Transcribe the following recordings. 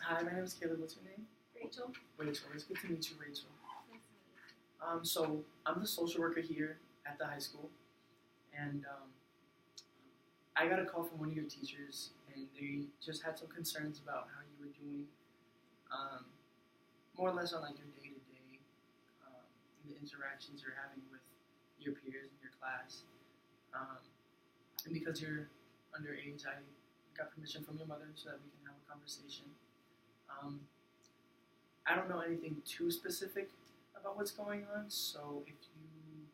Hi, my name is Caleb. What's your name? Rachel. Rachel. It's good to meet you, Rachel. Nice to meet you. So I'm the social worker here at the high school, and I got a call from one of your teachers, and they just had some concerns about how you were doing, um, more or less on like your day to day, and the interactions you're having with your peers in your class. Um, and because you're underage, I got permission from your mother so that we can have a conversation. Um, I don't know anything too specific about what's going on, so if you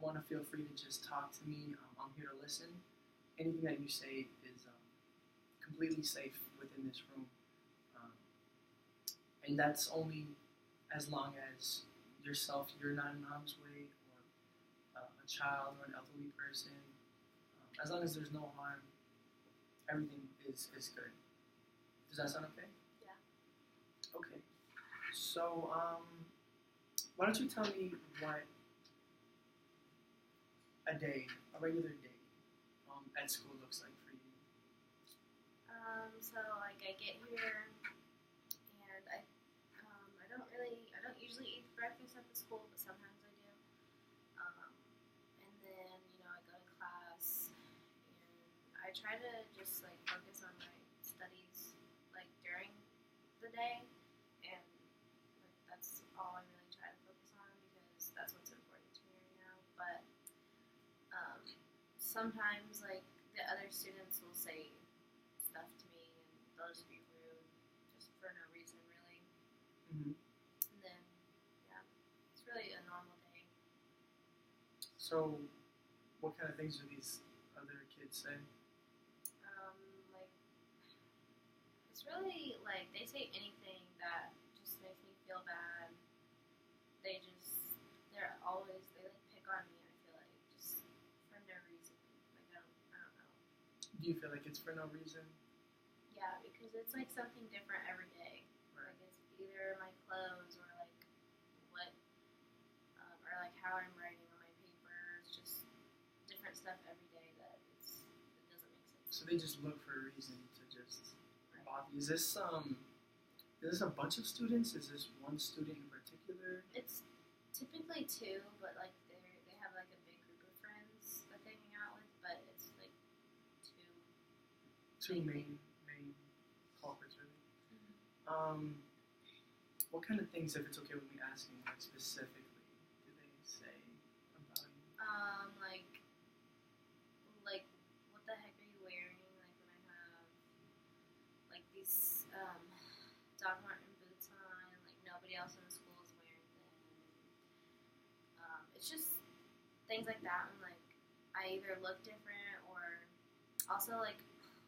want to feel free to just talk to me, I'm here to listen. Anything that you say is completely safe within this room, um, and that's only as long as you're not in harm's way, or a child or an elderly person. As long as there's no harm, everything is good. Does that sound okay? Yeah. Okay. So, why don't you tell me what a regular day, at school looks like for you? So like I get here and I don't usually eat breakfast at the school, but sometimes I do. And then I go to class and I try to just like focus on my studies like during the day, and like that's all I really try to focus on because that's what's important to me right now. But um, sometimes like the other students will say stuff to me and they'll just be rude just for no reason really. Mm-hmm. And then yeah, it's really a normal day. So, what kind of things do these other kids say? Like it's really like they say anything that just makes me feel bad. They like pick on me. I feel like just for no reason. Like I don't know. Do you feel like it's for no reason? Yeah, because it's like something different every day. Right. Like it's either my clothes or like what, or like how I'm writing on my papers. Just different stuff every day that it doesn't make sense. So they just look for a reason to just Right. bother you. Is this a bunch of students? Is this one student in particular? It's typically two, but like they have like a big group of friends that they hang out with, but it's like Two main culprits, really. Mm-hmm. What kind of things, if it's okay with me asking, like specifically, do they say about you? Like what the heck are you wearing? Like when I have like these Doc Marten boots on, like nobody else in the school is wearing them. It's just things like that, and like I either look different or also like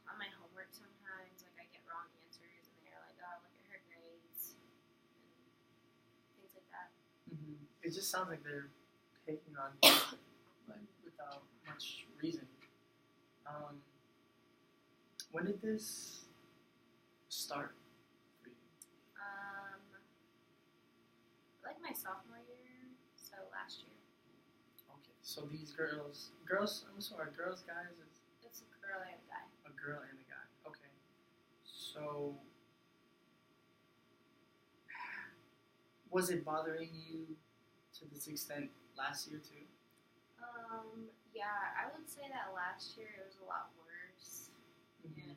on my homework sometimes like I get wrong answers and they're like, oh, look at her grades and things like that. Mm-hmm. It just sounds like they're picking on you, like without much reason. When did this start for you? Like my sophomore year, so last year. Okay, so these girls, I'm sorry, girls, guys, It's a girl and a guy. a girl and a guy. Okay, so was it bothering you to this extent last year too? Yeah, I would say that last year it was a lot worse. Mm-hmm. And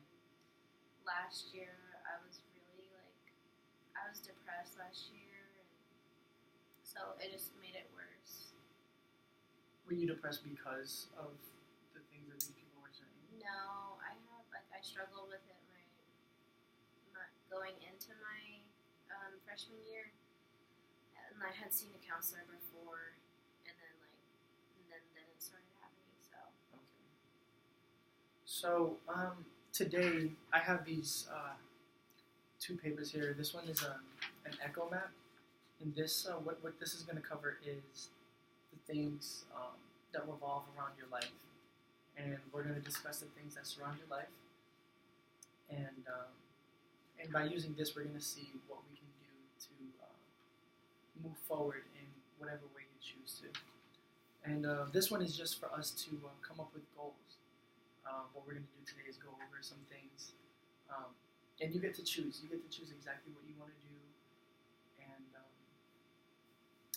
last year I was really like, I was depressed last year, and so it just made it worse. Were you depressed because of the things that these people were saying? No, I struggled with it my going into my freshman year, and I had seen a counselor before, and then it started happening. Okay. So today I have these two papers here. This one is an echo map, and this what this is going to cover is the things that revolve around your life, and we're going to discuss the things that surround your life, and by using this, we're going to see what we can do to move forward in whatever way you choose to. And this one is just for us to come up with goals. What we're going to do today is go over some things And you get to choose. You get to choose exactly what you want to do. And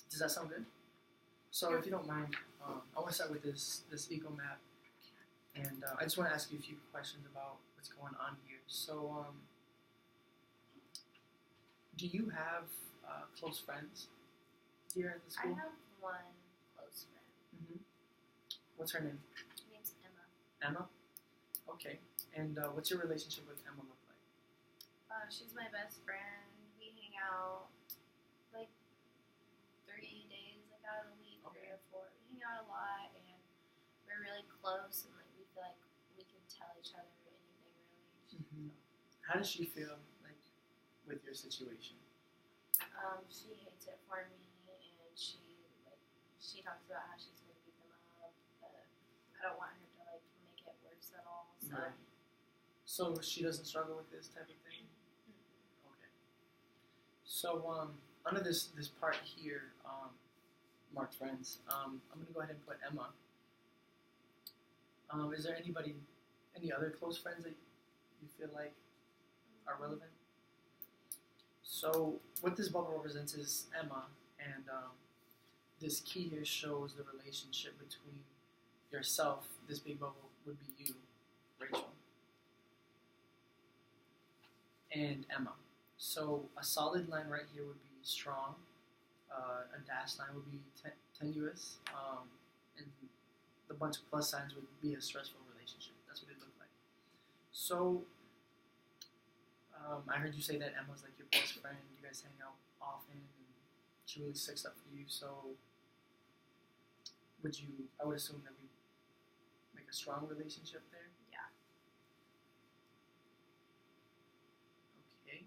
does that sound good? So if you don't mind, I want to start with this eco map, and I just want to ask you a few questions about what's going on here. So, do you have close friends here at the I school? have one close friend. Mm-hmm. What's her name? Her name's Emma. Emma. Okay. And what's your relationship with Emma look like? She's my best friend. We hang out like 3 days like out of the week, Okay. 3 or 4. We hang out a lot, and we're really close, and like we feel like we can tell each other anything really. Mm-hmm. How does she feel like with your situation? She hates it for me, and she talks about how she's gonna beat them up, but I don't want her to like make it worse at all. So. Right. So she doesn't struggle with this type of thing? Okay. So under this part here, marked friends, I'm gonna go ahead and put Emma. Is there any other close friends that you feel like are relevant? So what this bubble represents is Emma, and this key here shows the relationship between yourself. This big bubble would be you, Rachel, and Emma. So a solid line right here would be strong. A dashed line would be tenuous, and the bunch of plus signs would be a stressful relationship. That's what it looked like. So I heard you say that Emma's like your best friend. You guys hang out often, and she really sticks up for you. So I would assume that we make a strong relationship there. Yeah. Okay.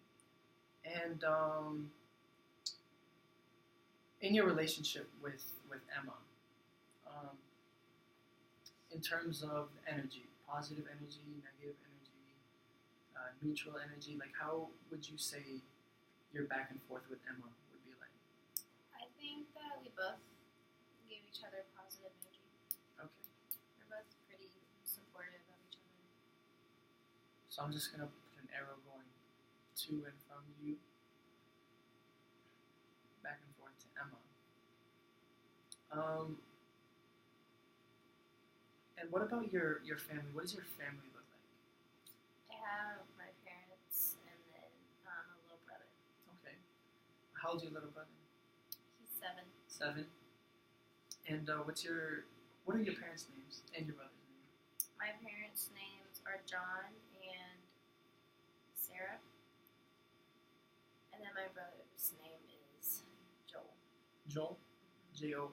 And in your relationship with Emma, in terms of energy, positive energy, negative energy, neutral energy, like how would you say your back and forth with Emma would be like? I think that we both give each other positive energy. Okay. We're both pretty supportive of each other. So I'm just gonna put an arrow going to and from you, back and forth to Emma. And what about your family? What does your family look like? I have my parents and then a little brother. Okay. How old's your little brother? He's 7. 7. And what are your parents' names and your brother's name? My parents' names are John and Sarah. And then my brother's name is Joel. Joel? Joel.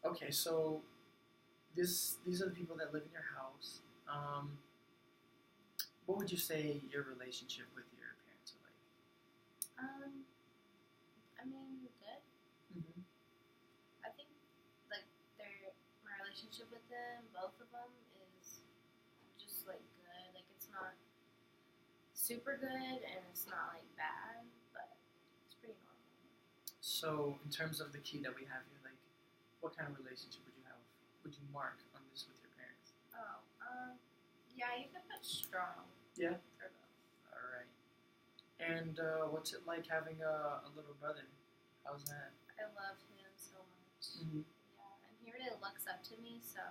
Okay, so these are the people that live in your house. What would you say your relationship with your parents are like? I mean, good. Mm-hmm. I think like my relationship with them, both of them, is just like good. Like it's not super good and it's not like bad, but it's pretty normal. So in terms of the key that we have here, like what kind of relationship would you mark on this with your parents? Oh, yeah, you can put strong. Yeah. For both. All right. And what's it like having a little brother? How's that? I love him so much. Mm-hmm. Yeah, and he really looks up to me, so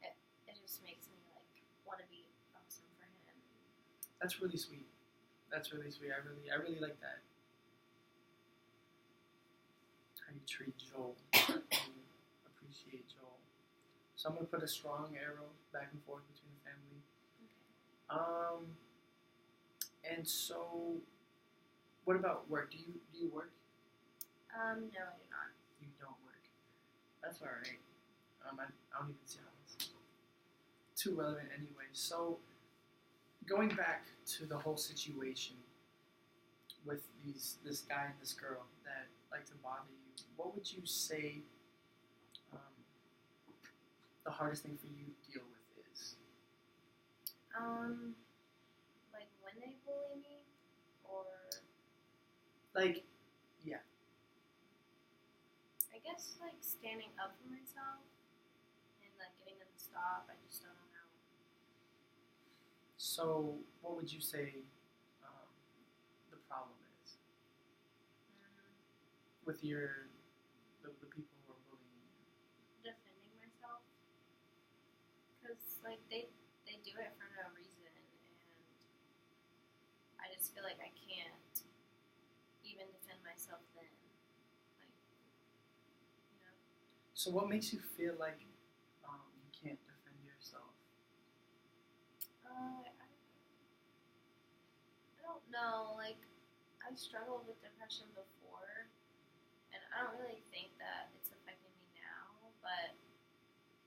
it just makes me like want to be awesome for him. That's really sweet. That's really sweet. I really like that. How you treat Joel. You appreciate Joel. So I'm gonna put a strong arrow back and forth between the family. Okay. And so, what about work? Do you work? No, I do not. You don't work. That's all right. I don't even see how it's too relevant anyway. So, going back to the whole situation with this guy and this girl that like to bother you, what would you say the hardest thing for you to deal with is? Like when they bully me, or Like, yeah. I guess like standing up for myself and like getting them to stop. I just don't know how. So, what would you say the problem is with the people who are bullying you? Defending myself, because like they do it for no reason, and I just feel like I can't even defend myself then. Like, you know, So, what makes you feel like you can't defend yourself? I don't know. Like, I struggled with depression before, and I don't really think that it's affecting me now. But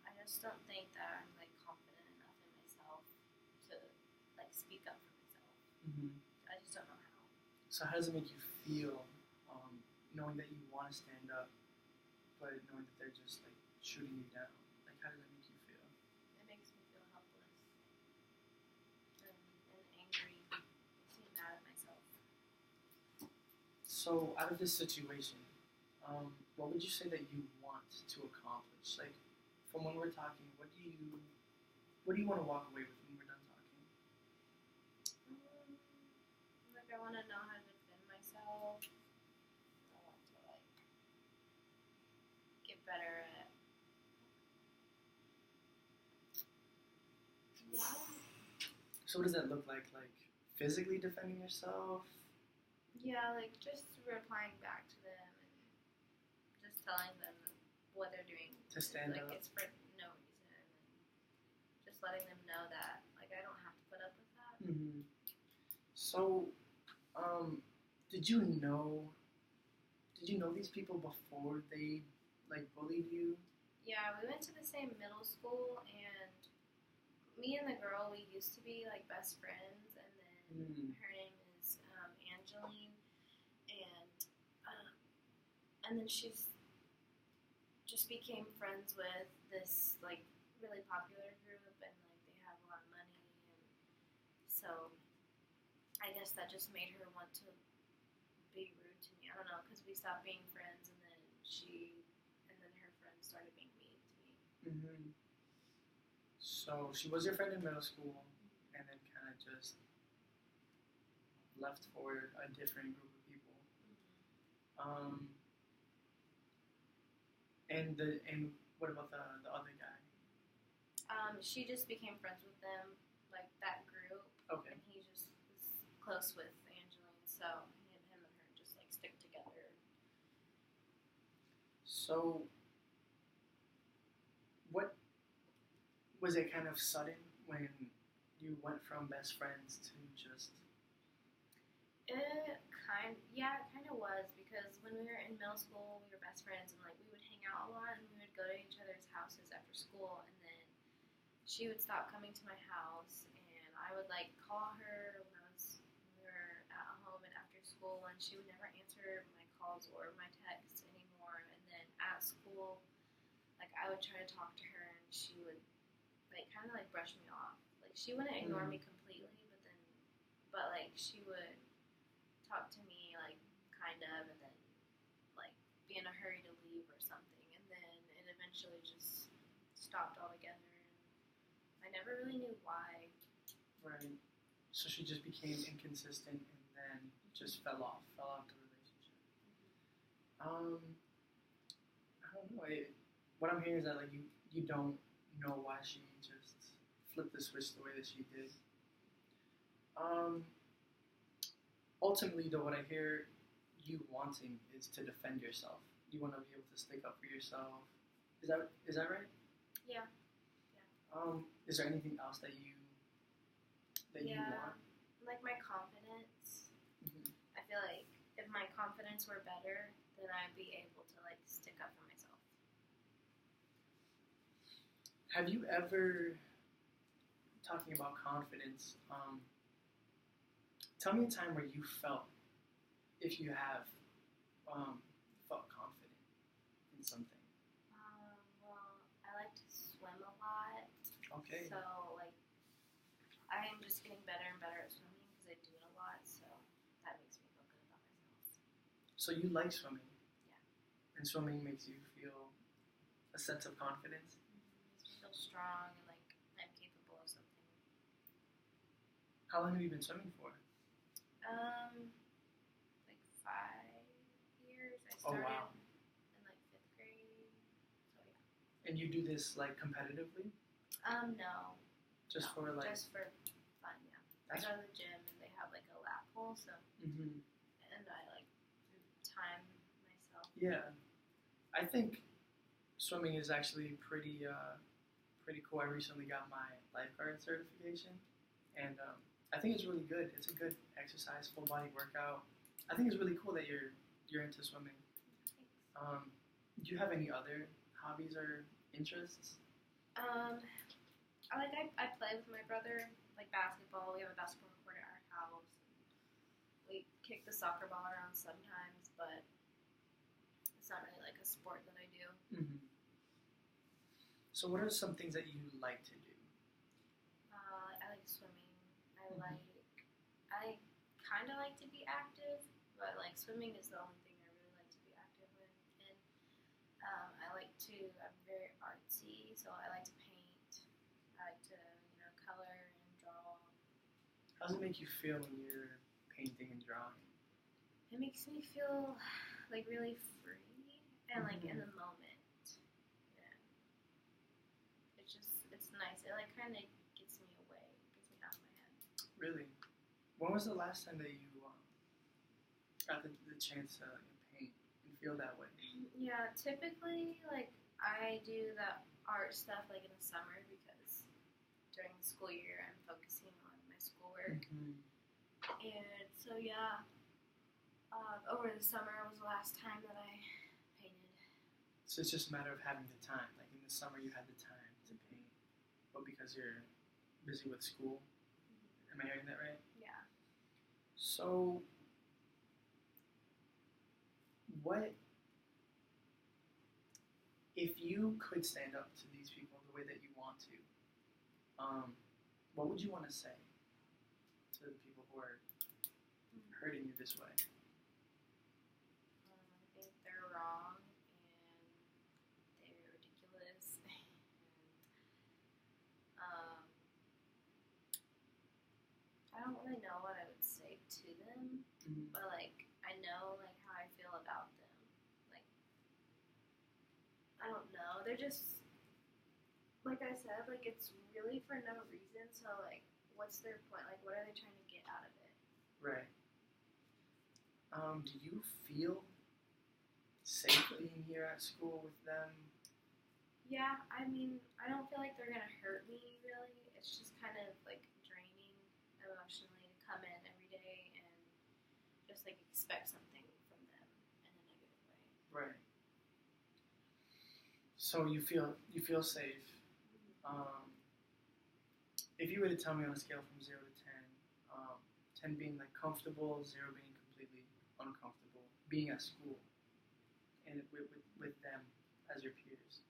I just don't think that I'm like confident enough in myself to like speak up for myself. Mm-hmm. I just don't know how. So, how does it make you feel knowing that you want to stand up, but knowing that they're just like shooting you down? Like, how does that make you feel? It makes me feel helpless and angry. Makes me mad at myself. So, out of this situation, what would you say that you want to accomplish? Like, from when we're talking, what do you want to walk away with when we're done talking? Like I want to know how to defend myself. I want to like get better at. So, what does that look like? Like, physically defending yourself? Yeah, like just replying back to them and just telling them what they're doing. To stand like up. It's for no reason, and just letting them know that like I don't have to put up with that. Mm-hmm. So, did you know these people before they like bullied you? Yeah, we went to the same middle school, and me and the girl we used to be like best friends, and then her name is Angeline, and then she's just became friends with this like really popular group, and like they have a lot of money, and so I guess that just made her want to be rude to me. I don't know, because we stopped being friends, and then her friends started being mean to me. Mm-hmm. So she was your friend in middle school, and then kind of just left for a different group of people. And what about the other guy? She just became friends with them, like that group. Okay. And he just was close with Angeline, so him and her just like stick together. So, what was it kind of sudden when you went from best friends to just? It kind of was, because when we were in middle school, we were best friends, and like we would hang out a lot, and we would go to each other's houses after school, and then she would stop coming to my house, and I would like call her when we were at home and after school, and she would never answer my calls or my texts anymore. And then at school, like I would try to talk to her, and she would like kind of like brush me off. Like she wouldn't ignore me completely, but like she would talk to me like kind of, and then like be in a hurry to leave or something, and then it eventually just stopped altogether, and I never really knew why. Right. So she just became inconsistent, and then just fell off the relationship. I don't know. What I'm hearing is that like you don't know why she just flipped the switch the way that she did. Ultimately, though, what I hear you wanting is to defend yourself. You want to be able to stick up for yourself. Is that right? Yeah. Is there anything else that you want? Like my confidence. Mm-hmm. I feel like if my confidence were better, then I'd be able to like stick up for myself. Have you ever, talking about confidence, tell me a time where you felt, if you have, felt confident in something? Well, I like to swim a lot. Okay. So, like, I am just getting better and better at swimming because I do it a lot, so that makes me feel good about myself. So you like swimming? Yeah. And swimming makes you feel a sense of confidence? Makes me feel strong and like I'm capable of something. How long have you been swimming for? Like 5 years. I Oh, started wow. in like 5th grade. So yeah. And you do this like competitively? No. Just No, for like. just for fun, yeah. I That's. go to the gym and they have like a lap pool, so Hmm. and I like time myself. Yeah. I think swimming is actually pretty cool. I recently got my lifeguard certification, and I think it's really good. It's a good exercise, full body workout. I think it's really cool that you're into swimming. Thanks. Do you have any other hobbies or interests? I play with my brother, like basketball. We have a basketball court at our house. We kick the soccer ball around sometimes, but it's not really like a sport that I do. Hmm. So, what are some things that you like to do? I like swimming. Mhm. I kind of like to be active, but like swimming is the only thing I really like to be active with. And I'm very artsy, so I like to paint. I like to, color and draw. How does it make you feel when you're painting and drawing? It makes me feel like really free and like in Mhm. the moment. Yeah. It's nice. It like kind of gets me away, gets me out of my head. Really? When was the last time that you got the chance to paint and feel that way? Yeah, typically like I do the art stuff like in the summer because during the school year I'm focusing on my schoolwork. Mm-hmm. And so yeah, over the summer was the last time that I painted. So it's just a matter of having the time. Like in the summer, you had the time to paint, but because you're busy with school, am I hearing that right? Yeah. So, what if you could stand up to these people the way that you want to? What would you want to say to the people who are hurting you this way? I think they're wrong and they're ridiculous. And I don't really know what I would say to them, Mm-hmm. but like I know like how I feel about them. Like I don't know. They're just like I said, like it's really for no reason. So like, what's their point? Like, what are they trying to get out of it? Right. Do you feel safe being here at school with them? Yeah, I mean, I don't feel like they're gonna hurt me really. It's just kind of like draining emotionally to come in every day and just like expect something from them in a negative way. Right. So you feel safe. If you were to tell me on a scale from 0 to 10, 10 being like comfortable, 0 being completely uncomfortable, being at school and with them as your peers,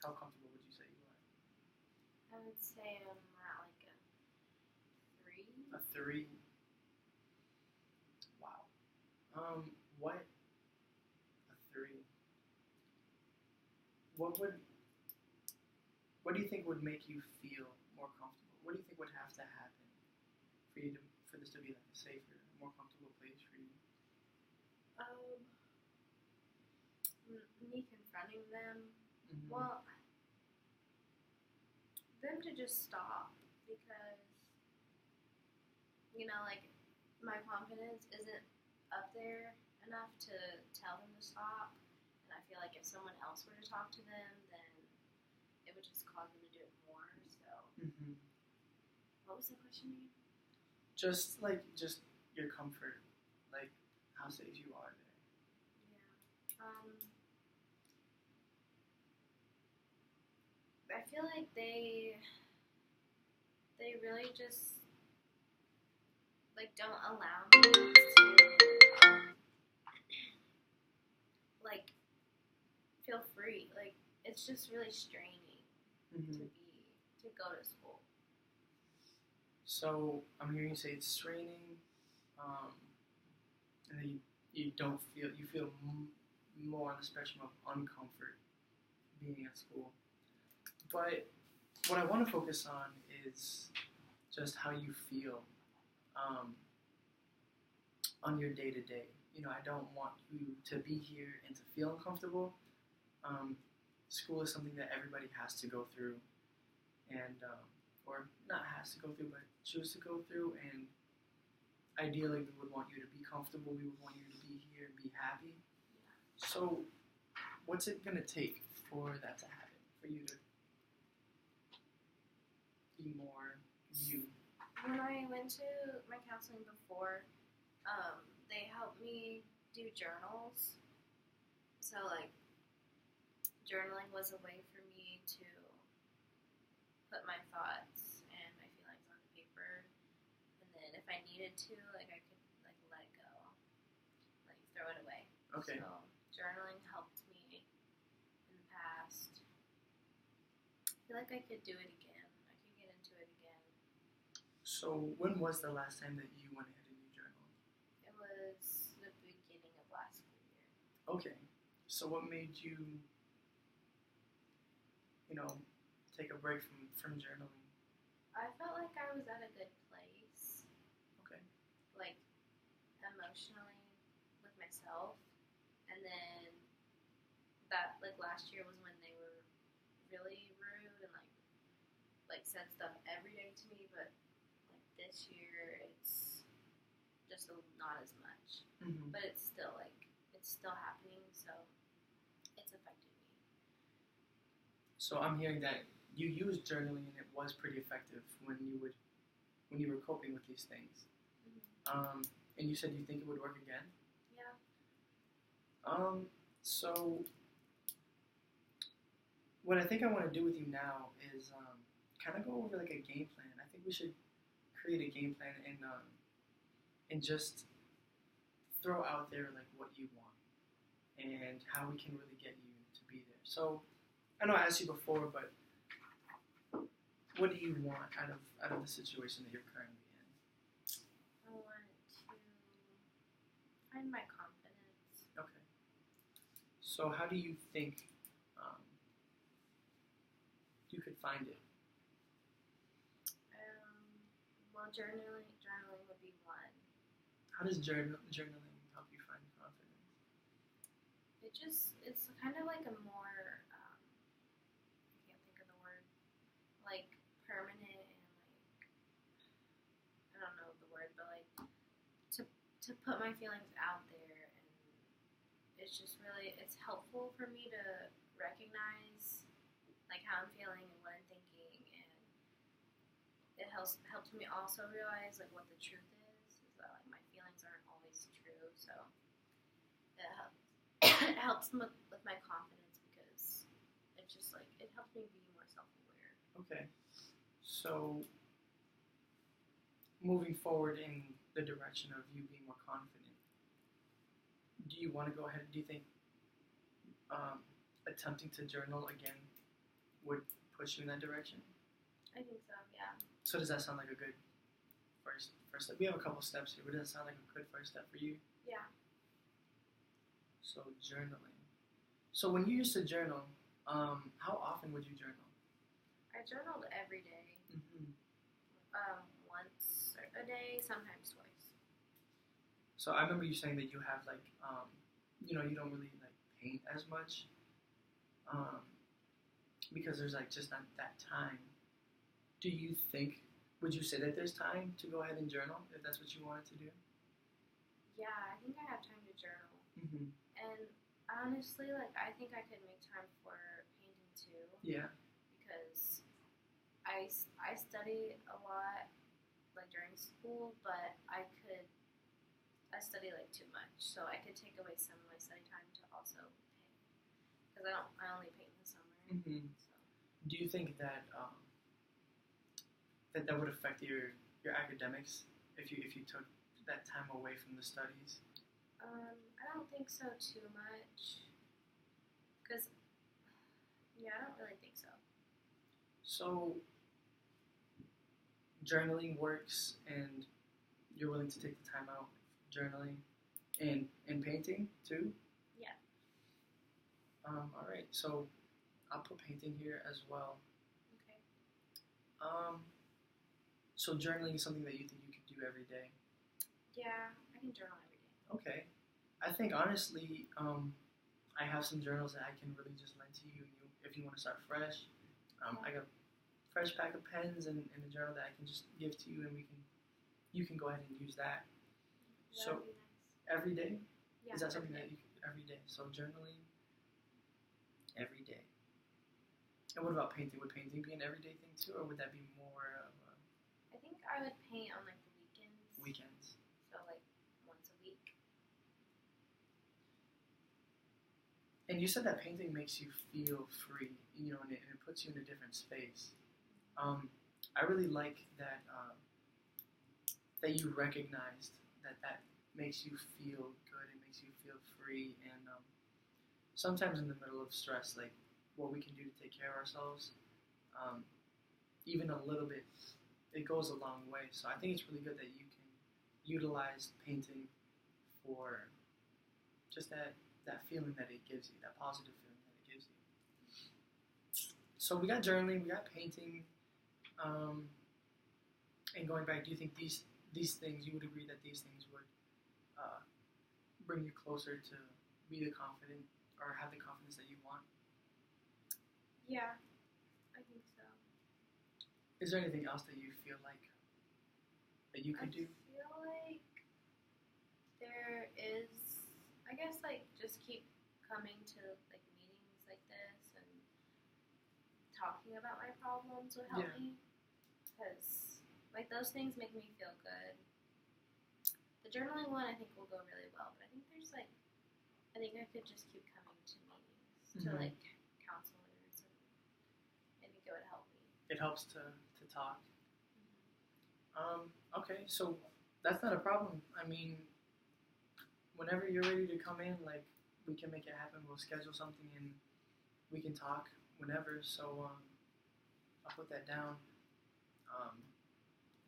how comfortable would you say you are? I would say I'm at like a 3. A 3. Wow. What a 3? What do you think would make you feel more comfortable? What do you think would have to happen for this to be like a safer, more comfortable place for you? Me confronting them. Mm-hmm. Well, them to just stop because like my confidence isn't up there enough to tell them to stop. And I feel like if someone else were to talk to them, then it would just cause them to do it more. So, Mm-hmm. what was the question again? Just your comfort, like how safe you are there. Yeah. I feel like they really just like don't allow me to like feel free. Like it's just really straining Mm-hmm. to go to school. So I'm hearing you say it's raining, and then you don't feel you feel more on the spectrum of uncomfort being at school. But what I want to focus on is just how you feel um, on your day to day. I don't want you to be here and to feel uncomfortable. Um, School is something that everybody has to go through, and or not has to go through, but choose to go through. And ideally, we would want you to be comfortable. We would want you to be here and be happy. So, what's it gonna take for that to happen? For you to be more you? When I went to my counseling before, they helped me do journals. So like journaling was a way for me to put my thoughts and my feelings on paper, and then if I needed to, like I could like let it go, like throw it away. Okay. So journaling helped me in the past. I feel like I could do it again. I could get into it again. So, when was the last time that you went ahead and you journaled? It was the beginning of last school year. Okay. So, what made you, take a break from journaling? I felt like I was at a good place, Okay. like emotionally with myself, and then that like last year was when they were really rude and like said stuff every day to me, but like this year it's just not as much, Mm-hmm. but it's still happening, so it's affected me. So, I'm hearing that you used journaling and it was pretty effective when you were coping with these things. And you said you think it would work again. Yeah. So what I think I want to do with you now is kind of go over like a game plan. I think we should create a game plan and just throw out there like what you want and how we can really get you to be there. So I know I asked you before, but what do you want out of the situation that you're currently in? I want to find my confidence. Okay. So how do you think you could find it? Well, journaling would be one. How does journaling help you find confidence? It's kind of like a more, I can't think of the word, like permanent and like, I don't know the word, but like to put my feelings out there, and it's helpful for me to recognize like how I'm feeling and what I'm thinking, and it helps me also realize like what the truth is that like my feelings aren't always true, so it helps. It helps with my confidence because it's just like it helps me be more self-aware. Okay. So moving forward in the direction of you being more confident, do you want to go ahead? Do you think attempting to journal again would push you in that direction? I think so, yeah. So does that sound like a good first step? We have a couple steps here, but does that sound like a good first step for you? Yeah. So journaling. So when you used to journal, how often would you journal? I journaled every day. Mm-hmm. Once a day, sometimes twice. So I remember you saying that you have like, you don't really like paint as much, because there's like just not that time. Do you think? Would you say that there's time to go ahead and journal if that's what you wanted to do? Yeah, I think I have time to journal. Mm-hmm. And honestly, like I think I could make time for painting too. Yeah. Because I study a lot like during school, but I study like too much, so I could take away some of my study time to also paint. Because I only paint in the summer. Mm-hmm. So. Do you think that that would affect your academics if you took that time away from the studies? I don't think so too much. Because, yeah, I don't really think so. So, journaling works, and you're willing to take the time out journaling and painting too? Yeah. All right. So, I'll put painting here as well. Okay. So, journaling is something that you think you could do every day? Yeah, I can journal every day. Okay. I think honestly, I have some journals that I can really just lend to you, if you want to start fresh. I got a fresh pack of pens and a journal that I can just give to you, and you can go ahead and use that. That So would be nice. every day, Yeah, is that something every that day. you every day? So journaling every day. And what about painting? Would painting be an everyday thing too, or would that be more of I think I would paint on like the weekends. weekends? So like once a week. And you said that painting makes you feel free, and it puts you in a different space. I really like that that you recognized that makes you feel good. It makes you feel free, and sometimes in the middle of stress, like what we can do to take care of ourselves, um, even a little bit, it goes a long way. So I think it's really good that you can utilize painting for just that feeling that it gives you, that positive feeling that it gives you. So we got journaling, we got painting, and going back, do you think these things, you would agree that these things would uh, bring you closer to be the confident or have the confidence that you want? Yeah, I think so. Is there anything else that you feel like that you could do? I feel like there is, I guess, like just keep coming to like meetings like this and talking about my problems would help Yeah. me, because like those things make me feel good. The journaling one I think will go really well, but I think I think I could just keep coming to meetings to Mhm. like counselors, and I think it would help me. It helps to talk. Okay, so that's not a problem. I mean, whenever you're ready to come in, like we can make it happen. We'll schedule something and we can talk whenever. So I'll put that down. Um,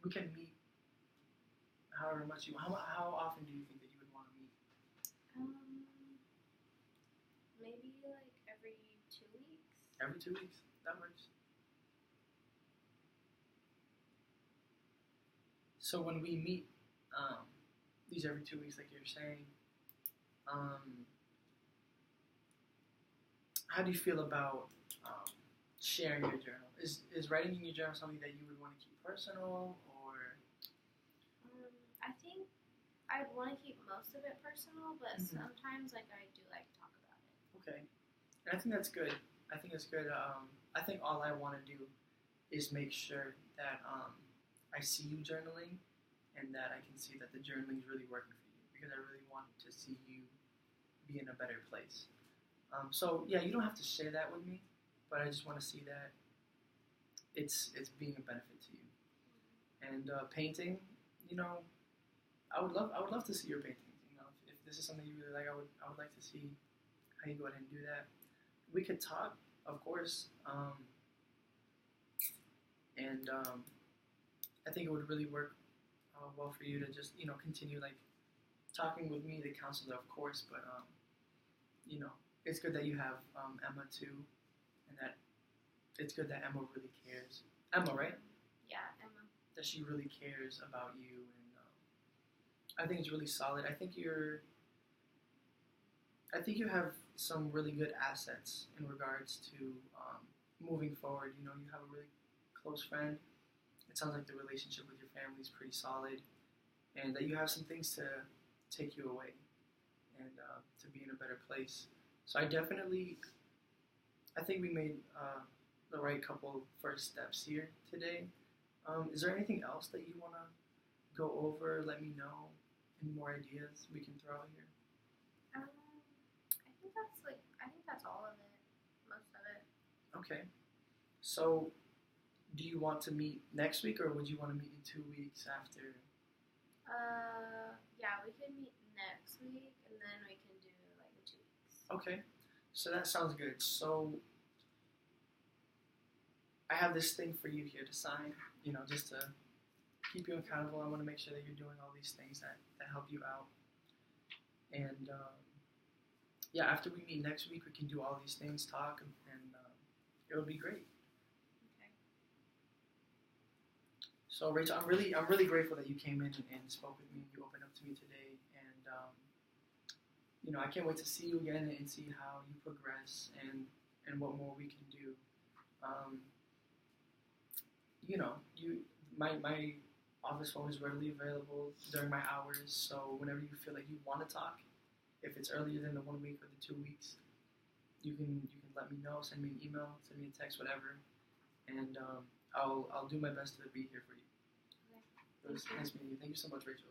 we can meet however much you. How often do you think that you would want to meet? Maybe like every 2 weeks. Every 2 weeks. That works. So when we meet, these every 2 weeks, like you're saying, um, how do you feel about sharing your journal? Is writing in your journal something that you would want to keep personal, or I think I'd want to keep most of it personal, but Mhm. sometimes like I do like to talk about it. okay? And I think that's good. I think it's good. I think all I want to do is make sure that I see you journaling, and that I can see that the journaling is really working for you, because I really want to see you be in a better place. So yeah, you don't have to share that with me, but I just want to see that it's being a benefit to you. And painting, you know, I would love to see your paintings. If this is something you really like, I would like to see how you go ahead and do that. We could talk, of course, and I think it would really work well for you to just continue like talking with me, the counselor, of course, but it's good that you have Emma too, and that it's good that Emma really cares. Emma, right? Yeah, Emma. That she really cares about you, and I think it's really solid. I think you have some really good assets in regards to moving forward. You have a really close friend. It sounds like the relationship with your family is pretty solid, and that you have some things to take you away and to be in a better place. So I think we made the right couple first steps here today. Is there anything else that you want to go over? Let me know. Any more ideas we can throw out here? I think that's all of it. Most of it. Okay. So, do you want to meet next week, or would you want to meet in 2 weeks after? Yeah, we could meet next week, and then we can do like in 2 weeks. Okay. So that sounds good. So, I have this thing for you here to sign. Just to keep you accountable. I want to make sure that you're doing all these things that help you out. And yeah, after we meet next week, we can do all these things, talk, and it'll be great. Okay. So Rachel, I'm really grateful that you came in and spoke with me. You opened up to me today, and I can't wait to see you again and see how you progress and what more we can do. Um, my office phone is readily available during my hours, so whenever you feel like you want to talk, if it's earlier than the 1 week or the 2 weeks, you can let me know, send me an email, send me a text, whatever, and I'll do my best to be here for you. Okay. It was nice meeting you. Thank you so much, Rachel.